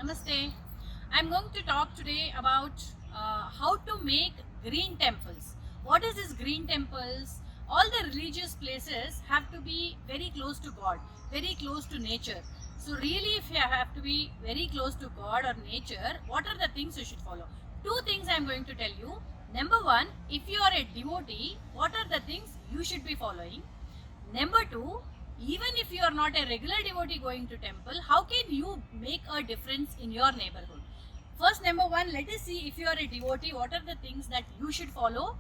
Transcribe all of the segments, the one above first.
Namaste. I'm going to talk today about how to make green temples. What is this green temples? All the religious places have to be very close to God, very close to nature. So really, if you have to be very close to God or nature, what are the things you should follow? Two things I'm going to tell you. Number one, if you are a devotee, what are the things you should be following? Number two, even if you are not a regular devotee going to temple, how can you make a difference in your neighborhood? First, number one, let us see if you are a devotee, what are the things that you should follow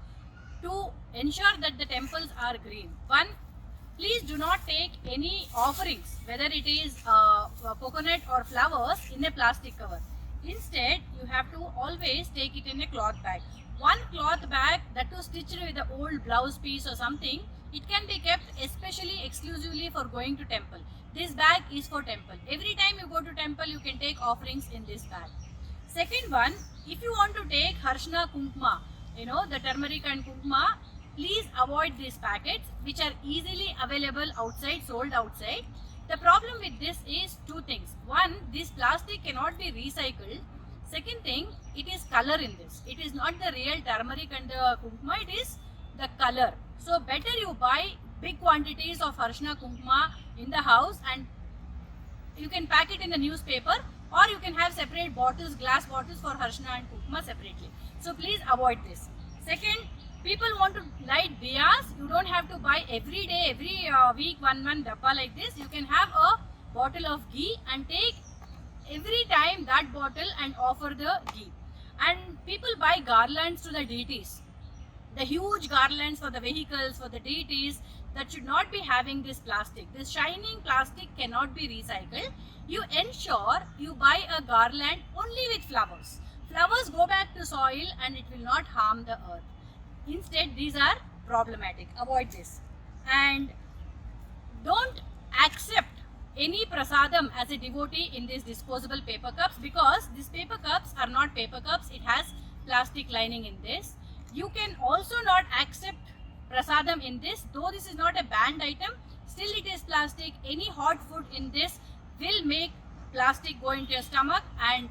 to ensure that the temples are green. One, please do not take any offerings, whether it is coconut or flowers, in a plastic cover. Instead, you have to always take it in a cloth bag. One cloth bag that was stitched with an old blouse piece or something, it can be kept especially exclusively for going to temple. This bag is for temple. Every time you go to temple, you can take offerings in this bag. Second one, if you want to take Harshna Kunkma, the turmeric and Kunkma, please avoid these packets which are easily available outside, sold outside. The problem with this is two things. One, this plastic cannot be recycled. Second thing, it is color in this. It is not the real turmeric and the Kunkma, it is the color. So better you buy big quantities of Harshna Kunkma in the house, and you can pack it in the newspaper, or you can have separate bottles, glass bottles for Harshna and Kunkma separately. So please avoid this. Second, people want to light diyas. You don't have to buy every day, every week, one dabba like this. You can have a bottle of ghee and take every time that bottle and offer the ghee. And people buy garlands to the deities. The huge garlands for the vehicles, for the deities, that should not be having this plastic. This shining plastic cannot be recycled. You ensure you buy a garland only with flowers. Flowers go back to soil and it will not harm the earth. Instead, these are problematic. Avoid this. And don't accept any prasadam as a devotee in these disposable paper cups, because these paper cups are not paper cups. It has plastic lining in this. You can also not accept prasadam in this, though this is not a banned item, still it is plastic. Any hot food in this will make plastic go into your stomach, and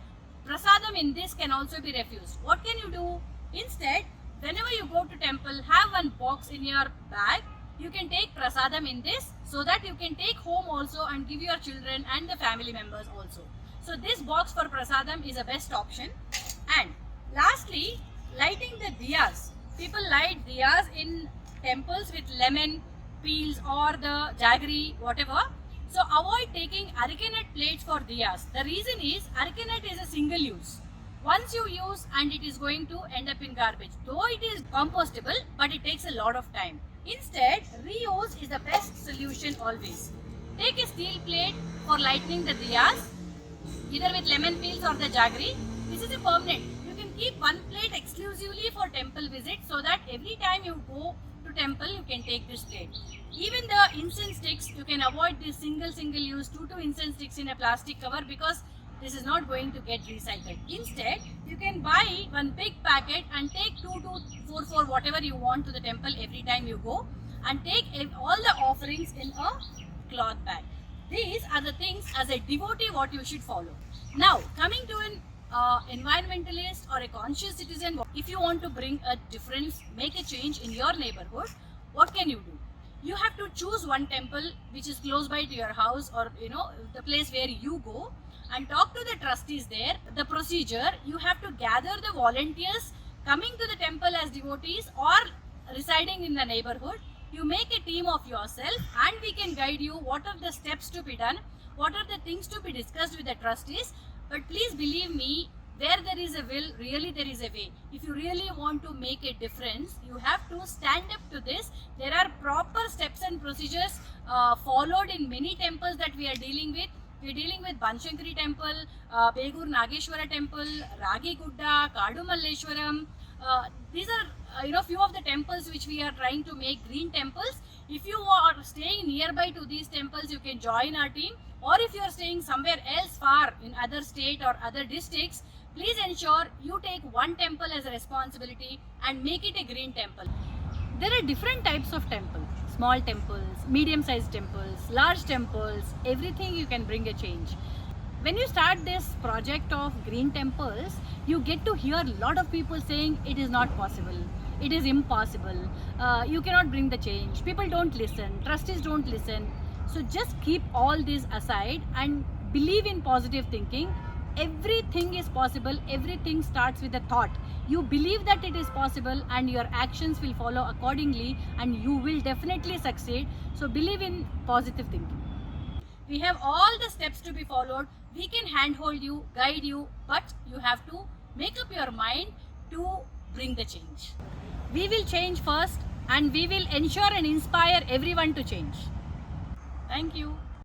prasadam in this can also be refused. What can you do? Instead, whenever you go to temple, have one box in your bag. You can take prasadam in this, so that you can take home also and give your children and the family members also. So this box for prasadam is a best option. And lastly, lighting the diyas. People light diyas in temples with lemon peels or the jaggery, whatever. So avoid taking arecanut plates for diyas. The reason is arecanut is a single use. Once you use, and it is going to end up in garbage. Though it is compostable, but it takes a lot of time. Instead, reuse is the best solution always. Take a steel plate for lighting the diyas, either with lemon peels or the jaggery. This is a permanent. Keep one plate exclusively for temple visit, so that every time you go to temple you can take this plate. Even the incense sticks, you can avoid this single use 2 incense sticks in a plastic cover, because this is not going to get recycled. Instead, you can buy one big packet and take 2 to 4 whatever you want to the temple every time you go, and take all the offerings in a cloth bag. These are the things as a devotee what you should follow. Now coming to an environmentalist or a conscious citizen, if you want to bring a difference, make a change in your neighborhood, what can you do? You have to choose one temple which is close by to your house, or the place where you go, and talk to the trustees there. The procedure, you have to gather the volunteers coming to the temple as devotees or residing in the neighborhood. You make a team of yourself, and we can guide you what are the steps to be done, what are the things to be discussed with the trustees. But please believe me, where there is a will, really there is a way. If you really want to make a difference, you have to stand up to this. There are proper steps and procedures followed in many temples that we are dealing with. We are dealing with Banashankari temple, Begur Nageshwara temple, Ragi Gudda, Kadu Malleshwaram. These are few of the temples which we are trying to make green temples. If you are staying nearby to these temples, you can join our team. Or if you are staying somewhere else far in other state or other districts, please ensure you take one temple as a responsibility and make it a green temple. There are different types of temples. Small temples, medium-sized temples, large temples, everything you can bring a change. when you start this project of green temples, you get to hear a lot of people saying it is not possible, it is impossible, you cannot bring the change, people don't listen, trustees don't listen. So just keep all this aside and believe in positive thinking. Everything is possible, everything starts with a thought. You believe that it is possible and your actions will follow accordingly and you will definitely succeed. So believe in positive thinking. We have all the steps to be followed. We can handhold you, guide you, but you have to make up your mind to bring the change. We will change first and we will ensure and inspire everyone to change. Thank you.